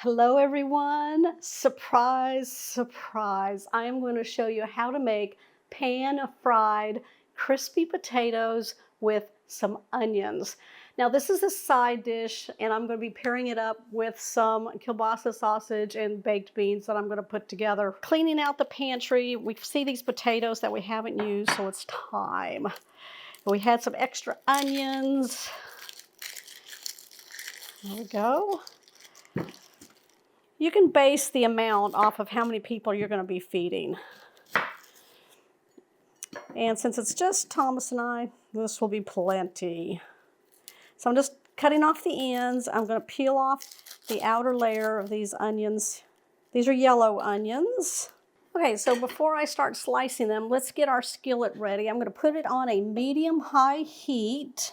Hello everyone, surprise, surprise. I am going to show you how to make pan-fried crispy potatoes with some onions. Now this is a side dish and I'm going to be pairing it up with some kielbasa sausage and baked beans that I'm going to put together. Cleaning out the pantry, we see these potatoes that we haven't used, so it's time. We had some extra onions. There we go. You can base the amount off of how many people you're going to be feeding. And since it's just Thomas and I, this will be plenty. So I'm just cutting off the ends. I'm going to peel off the outer layer of these onions. These are yellow onions. Okay, so before I start slicing them, let's get our skillet ready. I'm going to put it on a medium-high heat.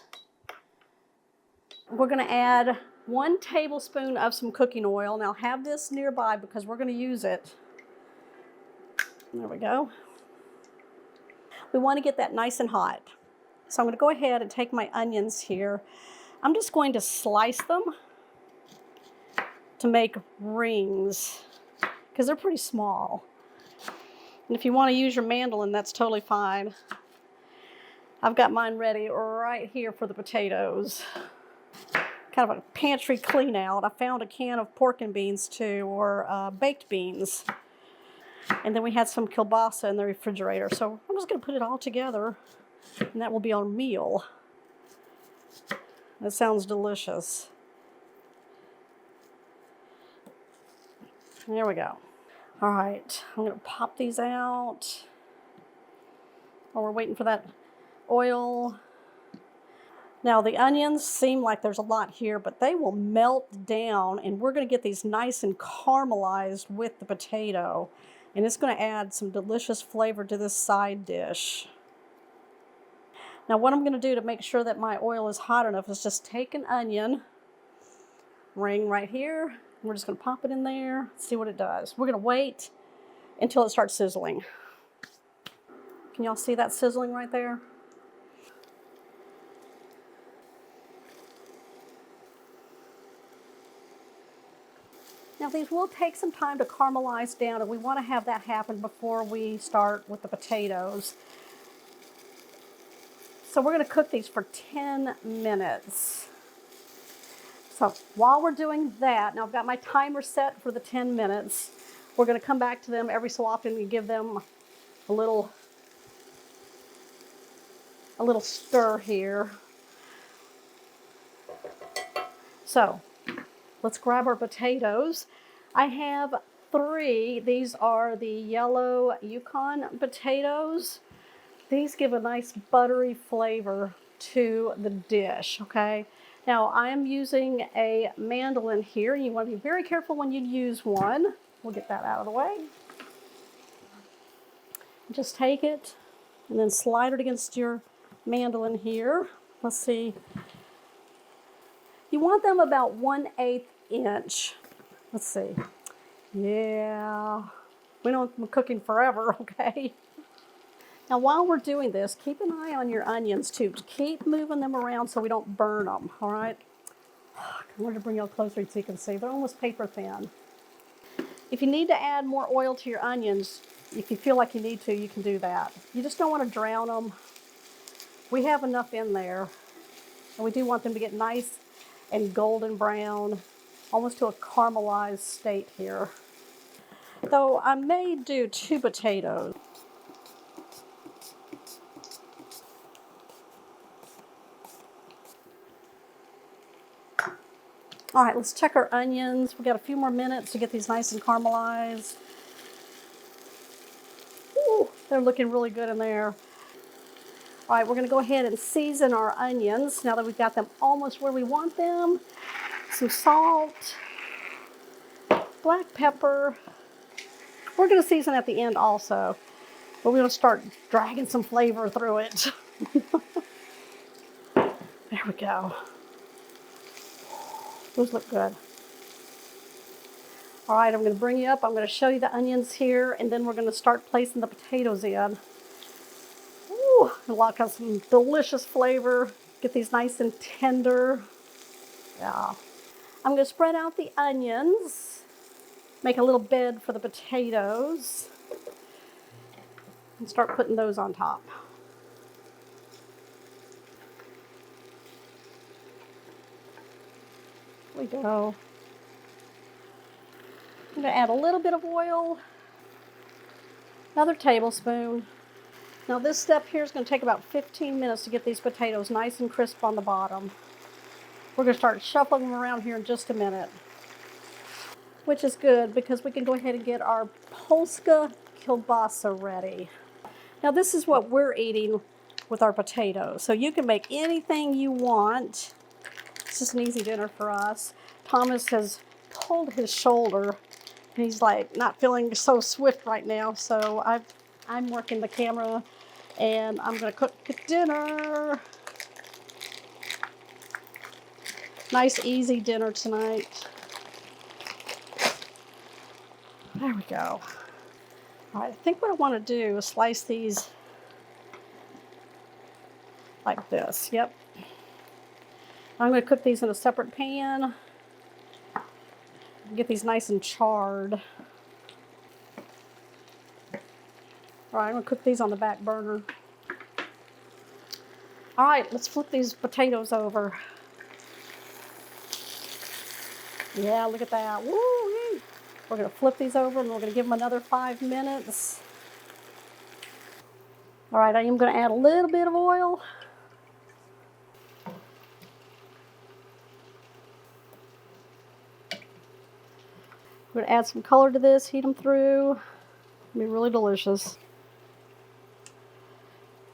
We're going to add 1 tablespoon of some cooking oil. Now have this nearby because we're going to use it. There we go. We want to get that nice and hot. So I'm going to go ahead and take my onions here. I'm just going to slice them to make rings because they're pretty small. And if you want to use your mandolin, that's totally fine. I've got mine ready right here for the potatoes. Kind of a pantry clean out. I found a can of pork and beans too, or baked beans. And then we had some kielbasa in the refrigerator. So I'm just going to put it all together and that will be our meal. That sounds delicious. There we go. All right, I'm going to pop these out while we're waiting for that oil. Now the onions seem like there's a lot here, but they will melt down and we're going to get these nice and caramelized with the potato. And it's going to add some delicious flavor to this side dish. Now what I'm going to do to make sure that my oil is hot enough is just take an onion ring right here. And we're just going to pop it in there, see what it does. We're going to wait until it starts sizzling. Can y'all see that sizzling right there? Now these will take some time to caramelize down, and we want to have that happen before we start with the potatoes. So we're going to cook these for 10 minutes. So while we're doing that, now I've got my timer set for the 10 minutes. We're going to come back to them every so often and give them a little stir here. So let's grab our potatoes. I have 3. These are the yellow Yukon potatoes. These give a nice buttery flavor to the dish, okay? Now I am using a mandolin here. You want to be very careful when you use one. We'll get that out of the way. Just take it and then slide it against your mandolin here. Let's see. You want them about 1/8 inch. Let's see. Yeah, we don't we're cooking forever, okay? Now while we're doing this, keep an eye on your onions too. Keep moving them around so we don't burn them, all right? I wanted to bring y'all closer so you can see. They're almost paper thin. If you need to add more oil to your onions, if you feel like you need to, you can do that. You just don't want to drown them. We have enough in there, and we do want them to get nice and golden brown, almost to a caramelized state here. Though I may do 2 potatoes. All right, let's check our onions. We've got a few more minutes to get these nice and caramelized. Ooh, they're looking really good in there. All right, we're going to go ahead and season our onions now that we've got them almost where we want them. Some salt, black pepper. We're going to season at the end also, but we're going to start dragging some flavor through it. There we go. Those look good. All right, I'm going to bring you up. I'm going to show you the onions here, and then we're going to start placing the potatoes in. Ooh, lock on some delicious flavor. Get these nice and tender. Yeah. I'm going to spread out the onions make a little bed for the potatoes and start putting those on top. There we go. I'm going to add a little bit of oil, another tablespoon. Now this step here is going to take about 15 minutes to get these potatoes nice and crisp on the bottom. We're going to start shuffling them around here in just a minute, which is good because we can go ahead and get our Polska kielbasa ready. Now this is what we're eating with our potatoes. So you can make anything you want. It's just an easy dinner for us. Thomas has pulled his shoulder and he's like not feeling so swift right now. So I'm working the camera and I'm gonna cook dinner. Nice easy dinner tonight. There we go. All right, I think what I want to do is slice these like this. Yep. I'm going to cook these in a separate pan. Get these nice and charred. All right, I'm going to cook these on the back burner. All right, let's flip these potatoes over. Yeah, look at that. Woo-wee. We're going to flip these over and we're going to give them another 5 minutes. All right, I am going to add a little bit of oil. I'm going to add some color to this, heat them through. It'll be really delicious.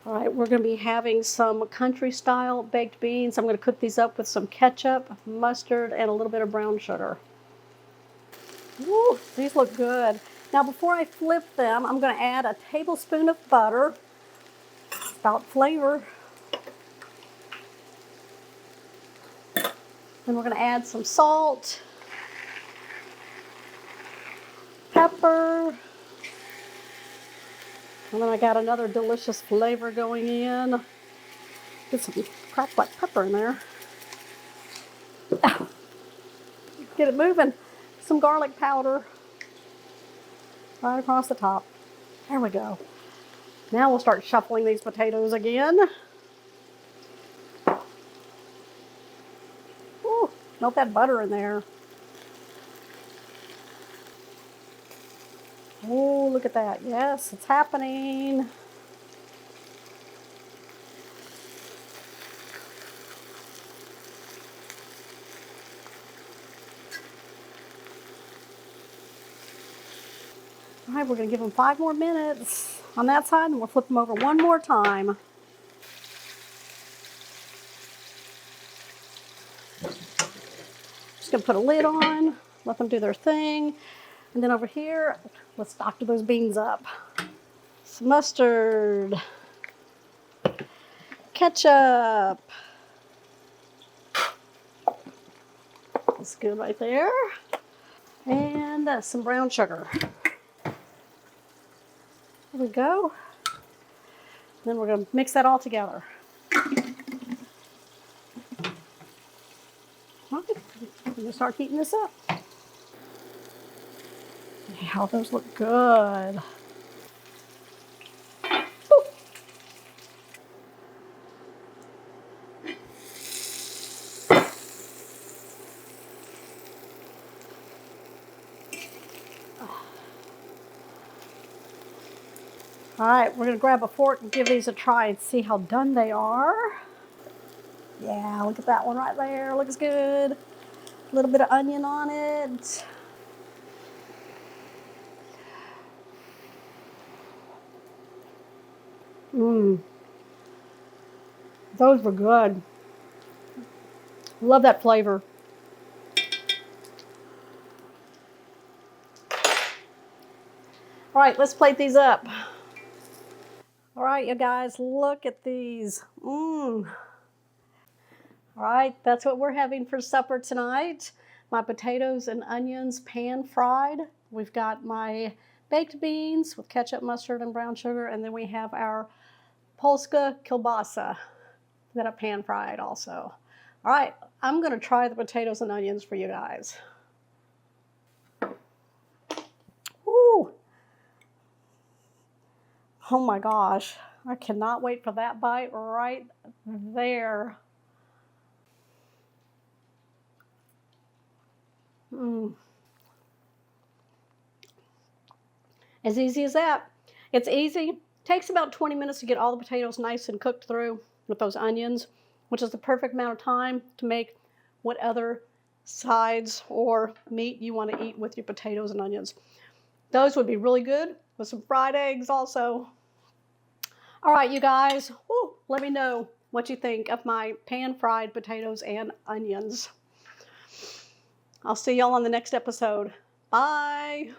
All right, we're going to be having some country style baked beans. I'm going to cook these up with some ketchup, mustard, and a little bit of brown sugar. Woo, these look good. Now before I flip them, I'm going to add a tablespoon of butter. About flavor. Then we're going to add some salt, pepper, and then I got another delicious flavor going in. Get some cracked black pepper in there. Get it moving. Some garlic powder right across the top. There we go. Now we'll start shuffling these potatoes again. Ooh, melt that butter in there. Oh, look at that. Yes, it's happening. All right, we're going to give them 5 more minutes on that side, and we'll flip them over one more time. Just going to put a lid on, let them do their thing. And then over here, let's doctor those beans up. Some mustard, ketchup. That's good right there. And some brown sugar. There we go. Then we're going to mix that all together. All right, I'm going to start heating this up. Wow, those look good. Woo. All right, we're going to grab a fork and give these a try and see how done they are. Yeah, look at that one right there. Looks good. A little bit of onion on it. Mmm. Those were good. Love that flavor. All right, let's plate these up. All right, you guys, look at these. Mmm. All right, that's what we're having for supper tonight. My potatoes and onions pan fried. We've got my baked beans with ketchup, mustard, and brown sugar, and then we have our Polska kielbasa that I pan fried also. All right, I'm gonna try the potatoes and onions for you guys. Oh my gosh, I cannot wait for that bite right there. As easy as that. It's easy. Takes about 20 minutes to get all the potatoes nice and cooked through with those onions, which is the perfect amount of time to make what other sides or meat you want to eat with your potatoes and onions. Those would be really good with some fried eggs also. All right, you guys, let me know what you think of my pan-fried potatoes and onions. I'll see y'all on the next episode. Bye.